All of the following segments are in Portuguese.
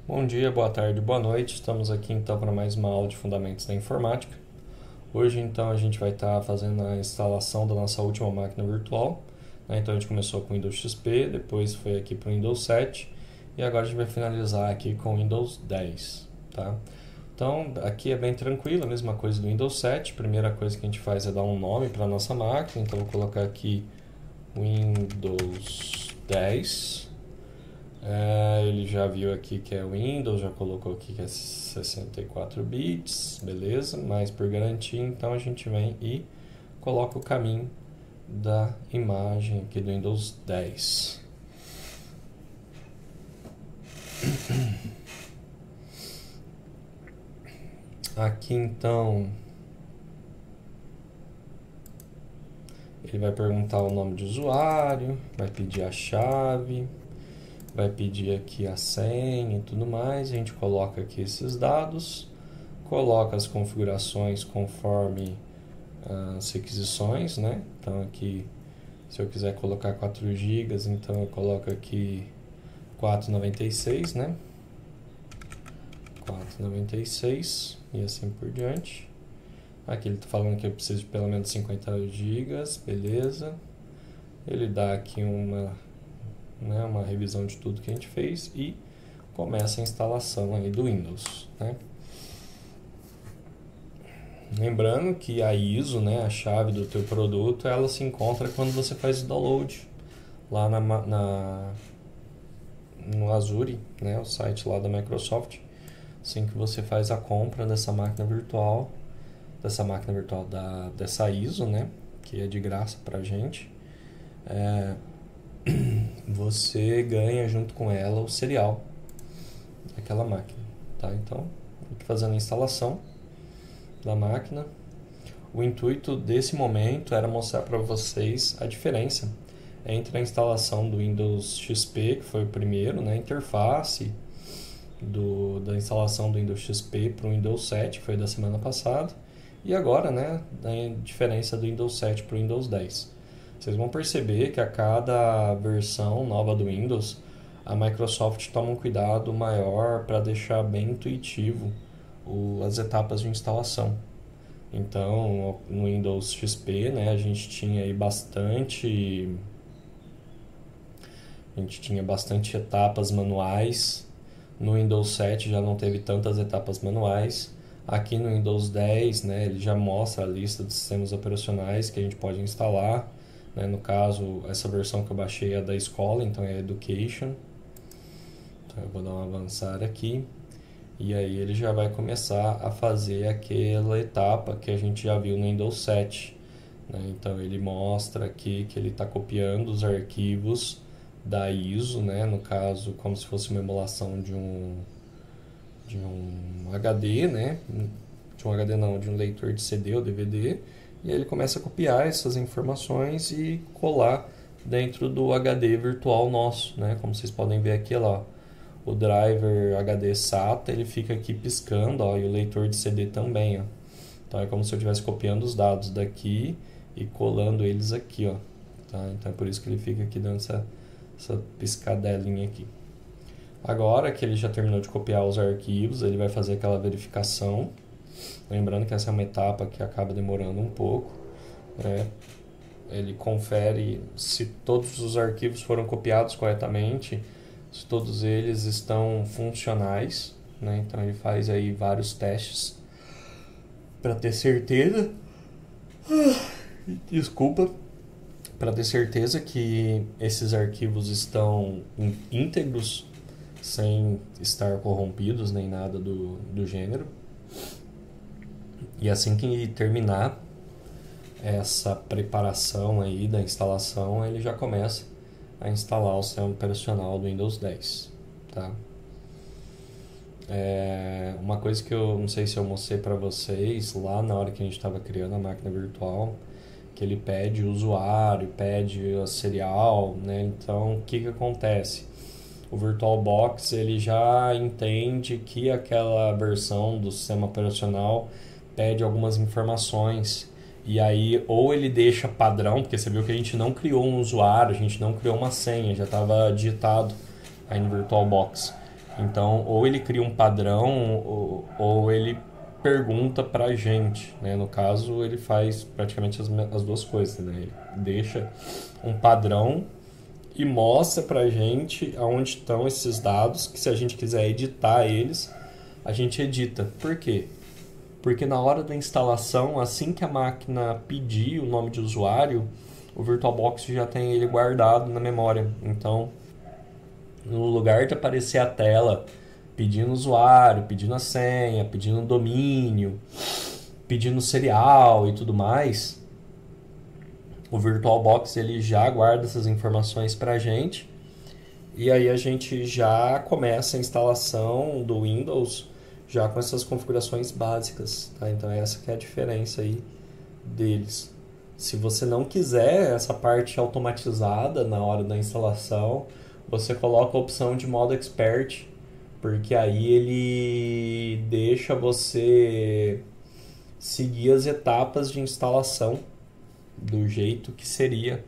Bom dia, boa tarde, boa noite. Estamos aqui então para mais uma aula de Fundamentos da Informática. Hoje então a gente vai estar fazendo a instalação da nossa última máquina virtual, né? Então a gente começou com o Windows XP, depois foi aqui para o Windows 7 e agora a gente vai finalizar aqui com o Windows 10, tá? Então aqui é bem tranquilo, a mesma coisa do Windows 7. A primeira coisa que a gente faz é dar um nome para a nossa máquina, então vou colocar aqui Windows 10. Ele já viu aqui que é Windows, já colocou aqui que é 64 bits, beleza, mas por garantia então a gente vem e coloca o caminho da imagem aqui do Windows 10. Aqui então ele vai perguntar o nome de usuário, vai pedir a chave, vai pedir aqui a senha e tudo mais. A gente coloca aqui esses dados, coloca as configurações conforme as requisições, né? Então aqui, se eu quiser colocar 4 GB, então eu coloco aqui 496, né? 496 e assim por diante. Aqui ele está falando que eu preciso de pelo menos 50 GB, beleza. Ele dá aqui uma revisão de tudo que a gente fez e começa a instalação aí do Windows, né? Lembrando que a ISO, né, a chave do teu produto, ela se encontra quando você faz o download lá no Azure, né, o site lá da Microsoft. Assim que você faz a compra dessa máquina virtual, dessa ISO, né, que é de graça pra gente, você ganha junto com ela o serial daquela máquina, tá? Então, aqui fazendo a instalação da máquina. O intuito desse momento era mostrar para vocês a diferença entre a instalação do Windows XP, que foi o primeiro, né, a interface da instalação do Windows XP para o Windows 7, que foi da semana passada, e agora, né, a diferença do Windows 7 para o Windows 10. Vocês vão perceber que a cada versão nova do Windows, a Microsoft toma um cuidado maior para deixar bem intuitivo as etapas de instalação. Então, no Windows XP, né, a gente tinha aí bastante etapas manuais. No Windows 7 já não teve tantas etapas manuais. Aqui no Windows 10, né, ele já mostra a lista de sistemas operacionais que a gente pode instalar. No caso, essa versão que eu baixei é da escola, então é Education. Então eu vou dar um avançar aqui. E aí ele já vai começar a fazer aquela etapa que a gente já viu no Windows 7. Então ele mostra aqui que ele está copiando os arquivos da ISO, né? No caso, como se fosse uma emulação de um HD, né? De um HD não, de um leitor de CD ou DVD. E aí ele começa a copiar essas informações e colar dentro do HD virtual nosso, né? Como vocês podem ver aqui, ó, o driver HD SATA, ele fica aqui piscando, ó, e o leitor de CD também, ó. Então é como se eu estivesse copiando os dados daqui e colando eles aqui, ó, tá? Então é por isso que ele fica aqui dando essa piscadelinha aqui. Agora que ele já terminou de copiar os arquivos, ele vai fazer aquela verificação. Lembrando que essa é uma etapa que acaba demorando um pouco, né? Ele confere se todos os arquivos foram copiados corretamente, se todos eles estão funcionais, né? Então ele faz aí vários testes para ter certeza. Desculpa. Para ter certeza que esses arquivos estão íntegros, sem estar corrompidos nem nada do gênero. E assim que terminar essa preparação aí da instalação, ele já começa a instalar o sistema operacional do Windows 10, tá? Uma coisa que eu não sei se eu mostrei para vocês lá na hora que a gente estava criando a máquina virtual, que ele pede o usuário, pede o serial, né? Então, o que acontece? O VirtualBox ele já entende que aquela versão do sistema operacional pede algumas informações, e aí ou ele deixa padrão, porque você viu que a gente não criou um usuário, a gente não criou uma senha, já estava digitado aí no VirtualBox. Então, ou ele cria um padrão, ou ele pergunta pra gente, né? No caso, ele faz praticamente as duas coisas, né? Ele deixa um padrão e mostra pra gente aonde estão esses dados, que se a gente quiser editar eles, a gente edita. Por quê? Porque na hora da instalação, assim que a máquina pedir o nome de usuário, o VirtualBox já tem ele guardado na memória. Então, no lugar de aparecer a tela pedindo usuário, pedindo a senha, pedindo domínio, pedindo serial e tudo mais, o VirtualBox ele já guarda essas informações para a gente, e aí a gente já começa a instalação do Windows já com essas configurações básicas, tá? Então essa que é a diferença aí deles. Se você não quiser essa parte automatizada na hora da instalação, você coloca a opção de modo expert, porque aí ele deixa você seguir as etapas de instalação do jeito que seria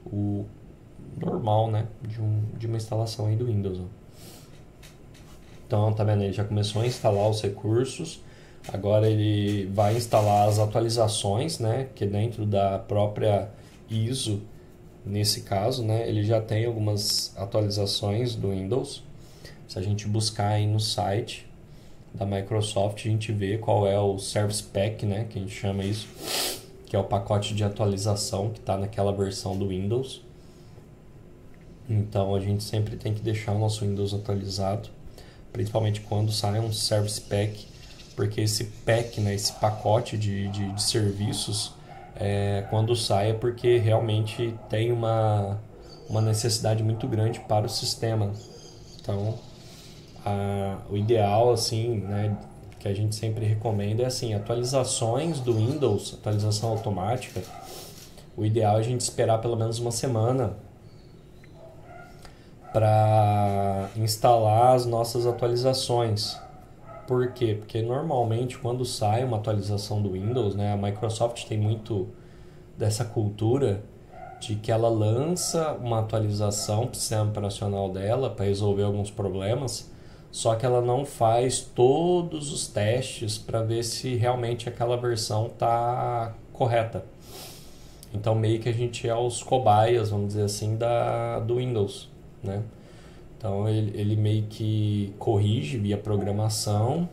o normal, né, de uma instalação aí do Windows. Então, tá vendo? Ele já começou a instalar os recursos. Agora ele vai instalar as atualizações, né, que dentro da própria ISO, nesse caso, né, ele já tem algumas atualizações do Windows. Se a gente buscar aí no site da Microsoft, a gente vê qual é o Service Pack, né, que a gente chama isso, que é o pacote de atualização que está naquela versão do Windows. Então a gente sempre tem que deixar o nosso Windows atualizado, principalmente quando sai um Service Pack, porque esse pack, né, esse pacote de serviços, quando sai é porque realmente tem uma necessidade muito grande para o sistema. Então, o ideal, assim, né, que a gente sempre recomenda é assim, atualizações do Windows, atualização automática, o ideal é a gente esperar pelo menos uma semana para instalar as nossas atualizações. Por quê? Porque normalmente quando sai uma atualização do Windows, né, a Microsoft tem muito dessa cultura de que ela lança uma atualização para o sistema operacional dela para resolver alguns problemas, só que ela não faz todos os testes para ver se realmente aquela versão está correta. Então meio que a gente é os cobaias, vamos dizer assim, do Windows, né? Então ele meio que corrige via programação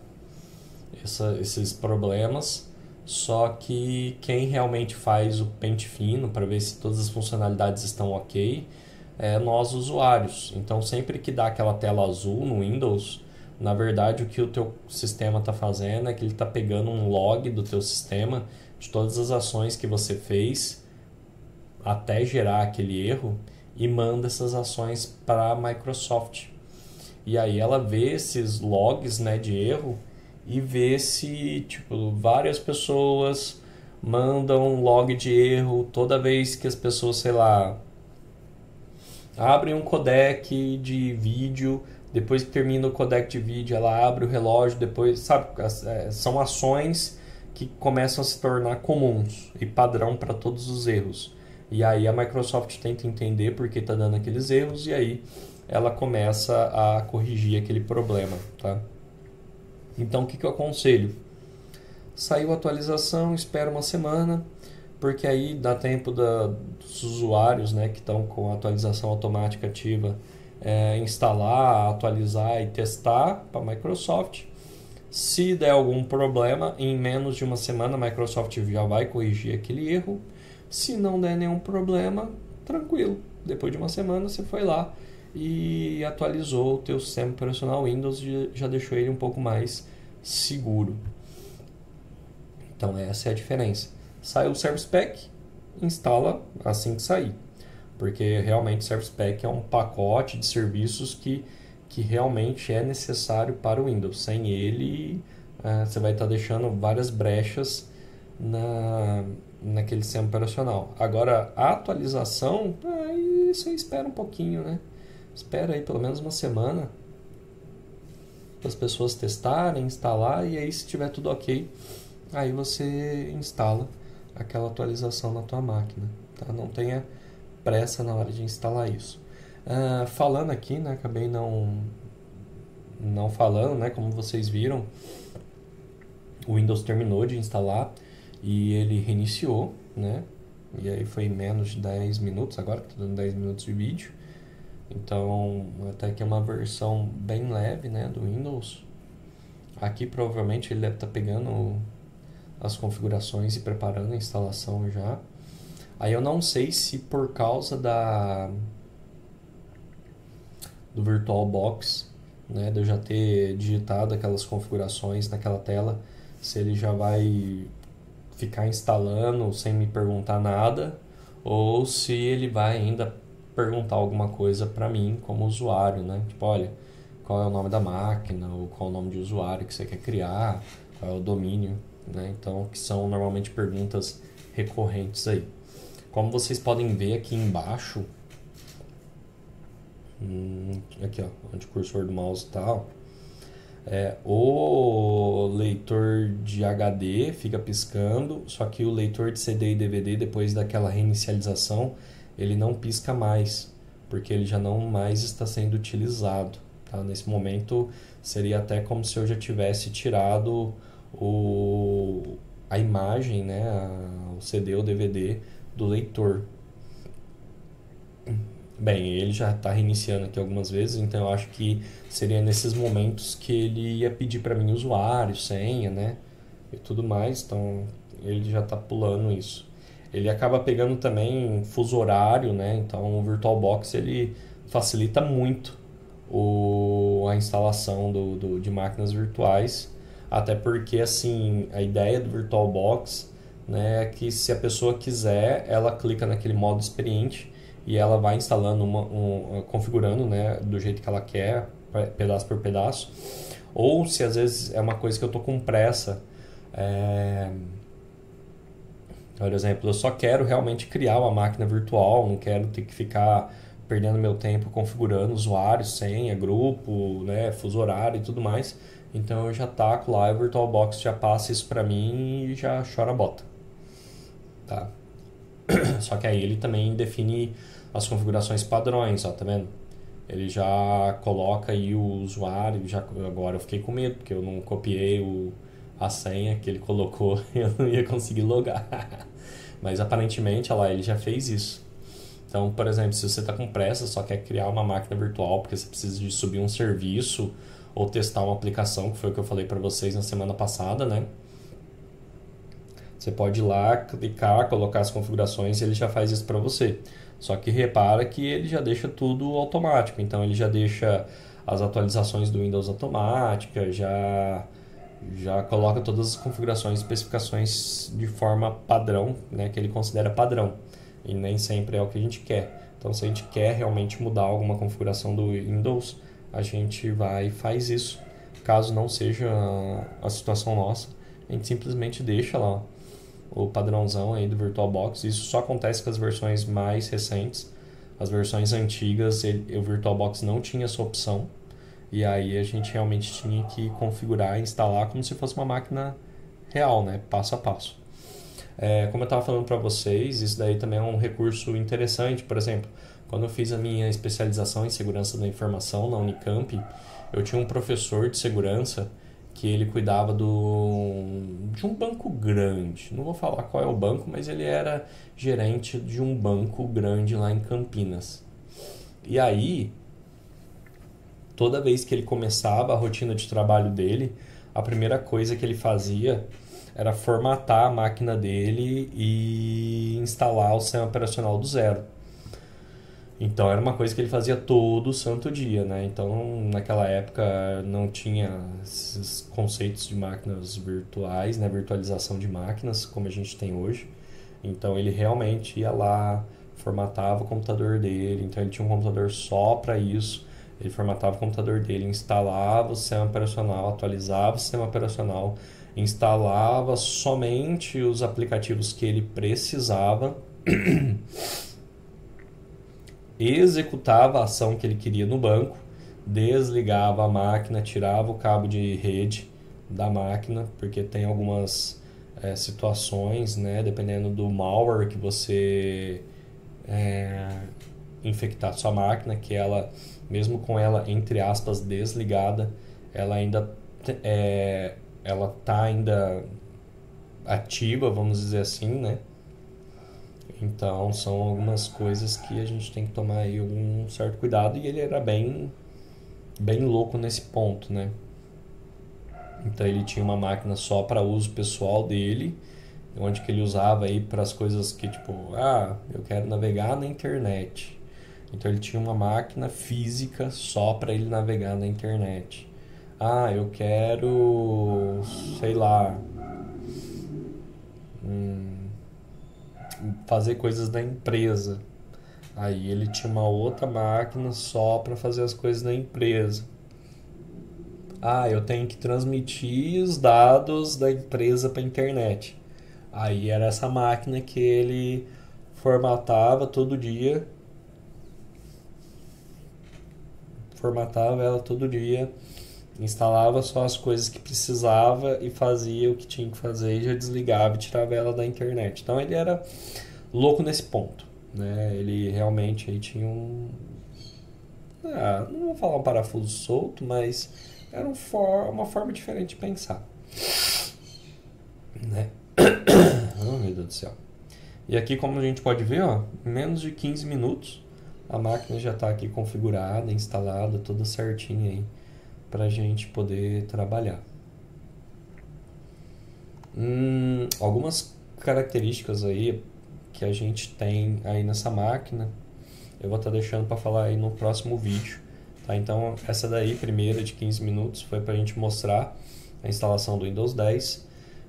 esses problemas, só que quem realmente faz o pente fino para ver se todas as funcionalidades estão ok é nós usuários. Então sempre que dá aquela tela azul no Windows, na verdade o que o teu sistema está fazendo é que ele está pegando um log do teu sistema de todas as ações que você fez até gerar aquele erro e manda essas ações para a Microsoft. E aí ela vê esses logs, né, de erro e vê se tipo, várias pessoas mandam log de erro toda vez que as pessoas, sei lá, abrem um codec de vídeo, depois que termina o codec de vídeo ela abre o relógio, depois, sabe, são ações que começam a se tornar comuns e padrão para todos os erros. E aí a Microsoft tenta entender por que está dando aqueles erros e aí ela começa a corrigir aquele problema, tá? Então o que eu aconselho? Saiu a atualização, espera uma semana, porque aí dá tempo dos usuários, né, que estão com a atualização automática ativa instalar, atualizar e testar para a Microsoft. Se der algum problema, em menos de uma semana a Microsoft já vai corrigir aquele erro. Se não der nenhum problema, tranquilo. Depois de uma semana você foi lá e atualizou o teu sistema operacional Windows e já deixou ele um pouco mais seguro. Então essa é a diferença. Saiu o Service Pack, instala assim que sair. Porque realmente o Service Pack é um pacote de serviços que realmente é necessário para o Windows. Sem ele, você vai estar deixando várias brechas naquele sistema operacional. Agora, a atualização, isso aí espera um pouquinho, né? Espera aí pelo menos uma semana para as pessoas testarem, instalar, e aí se tiver tudo ok, aí você instala aquela atualização na tua máquina, tá? Não tenha pressa na hora de instalar isso. Falando aqui, né, acabei não não falando, né? Como vocês viram, o Windows terminou de instalar e ele reiniciou, né? E aí foi menos de 10 minutos, agora que estou dando 10 minutos de vídeo. Então, até que é uma versão bem leve, né, do Windows. Aqui provavelmente ele deve estar pegando as configurações e preparando a instalação já. Aí eu não sei se por causa do VirtualBox, né, de eu já ter digitado aquelas configurações naquela tela, se ele já vai ficar instalando sem me perguntar nada, ou se ele vai ainda perguntar alguma coisa para mim como usuário, né? Tipo, olha, qual é o nome da máquina, ou qual é o nome de usuário que você quer criar, qual é o domínio, né? Então, que são normalmente perguntas recorrentes aí. Como vocês podem ver aqui embaixo, aqui ó, onde o cursor do mouse tá, o leitor de HD fica piscando, só que o leitor de CD e DVD, depois daquela reinicialização, ele não pisca mais, porque ele já não mais está sendo utilizado. Tá? Nesse momento, seria até como se eu já tivesse tirado a imagem, né, o CD ou DVD do leitor. Bem, ele já está reiniciando aqui algumas vezes, então eu acho que seria nesses momentos que ele ia pedir para mim usuário, senha, né? E tudo mais, então ele já está pulando isso. Ele acaba pegando também fuso horário, né? Então o VirtualBox ele facilita muito a instalação de máquinas virtuais, até porque assim, a ideia do VirtualBox, né, é que se a pessoa quiser, ela clica naquele modo experiente e ela vai instalando, configurando, né, do jeito que ela quer, pedaço por pedaço. Ou se às vezes é uma coisa que eu estou com pressa, por exemplo, eu só quero realmente criar uma máquina virtual, não quero ter que ficar perdendo meu tempo configurando usuário, senha, grupo, né, fuso horário e tudo mais. Então eu já taco lá, o VirtualBox já passa isso para mim e já chora a bota. Tá? Só que aí ele também define as configurações padrões, ó, tá vendo? Ele já coloca aí o usuário, agora eu fiquei com medo, porque eu não copiei a senha que ele colocou e eu não ia conseguir logar. Mas aparentemente, olha lá, ele já fez isso. Então, por exemplo, se você está com pressa, só quer criar uma máquina virtual porque você precisa de subir um serviço ou testar uma aplicação, que foi o que eu falei para vocês na semana passada, né? Você pode ir lá, clicar, colocar as configurações e ele já faz isso para você. Só que repara que ele já deixa tudo automático. Então ele já deixa as atualizações do Windows automática, já coloca todas as configurações e especificações de forma padrão, né, que ele considera padrão. E nem sempre é o que a gente quer. Então se a gente quer realmente mudar alguma configuração do Windows, a gente vai e faz isso. Caso não seja a situação nossa, a gente simplesmente deixa lá o padrãozão aí do VirtualBox. Isso só acontece com as versões mais recentes. As versões antigas, o VirtualBox não tinha essa opção. E aí a gente realmente tinha que configurar e instalar como se fosse uma máquina real, né? Passo a passo. Como eu estava falando para vocês, isso daí também é um recurso interessante. Por exemplo, quando eu fiz a minha especialização em segurança da informação na Unicamp, eu tinha um professor de segurança que ele cuidava de um banco grande. Não vou falar qual é o banco, mas ele era gerente de um banco grande lá em Campinas. E aí, toda vez que ele começava a rotina de trabalho dele, a primeira coisa que ele fazia era formatar a máquina dele e instalar o sistema operacional do zero. Então era uma coisa que ele fazia todo santo dia, né? Então naquela época não tinha esses conceitos de máquinas virtuais, né? Virtualização de máquinas como a gente tem hoje. Então ele realmente ia lá, formatava o computador dele, então ele tinha um computador só para isso. Ele formatava o computador dele, instalava o sistema operacional, atualizava o sistema operacional, instalava somente os aplicativos que ele precisava, executava a ação que ele queria no banco, desligava a máquina, tirava o cabo de rede da máquina, porque tem algumas situações, né, dependendo do malware que você infectar sua máquina, que ela, mesmo com ela entre aspas desligada, ela ainda ela tá ainda ativa, vamos dizer assim, né? Então são algumas coisas que a gente tem que tomar aí um certo cuidado, e ele era bem louco nesse ponto, né? Então ele tinha uma máquina só para uso pessoal dele, onde que ele usava aí para as coisas que tipo, eu quero navegar na internet. Então ele tinha uma máquina física só para ele navegar na internet. Eu quero, sei lá, fazer coisas da empresa. Aí ele tinha uma outra máquina só para fazer as coisas da empresa. Eu tenho que transmitir os dados da empresa para a internet. Aí era essa máquina que ele formatava ela todo dia, instalava só as coisas que precisava e fazia o que tinha que fazer, e já desligava e tirava ela da internet. Então ele era louco nesse ponto, né? Ele realmente aí tinha não vou falar um parafuso solto, mas era uma forma diferente de pensar, né? Oh, meu Deus do céu. E aqui, como a gente pode ver, em menos de 15 minutos a máquina já está aqui configurada, instalada, toda certinha aí para a gente poder trabalhar. Algumas características aí que a gente tem aí nessa máquina, eu vou estar deixando para falar aí no próximo vídeo, tá? Então essa daí, primeira de 15 minutos, foi para a gente mostrar a instalação do Windows 10,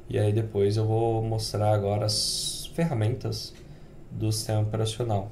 e aí depois eu vou mostrar agora as ferramentas do sistema operacional.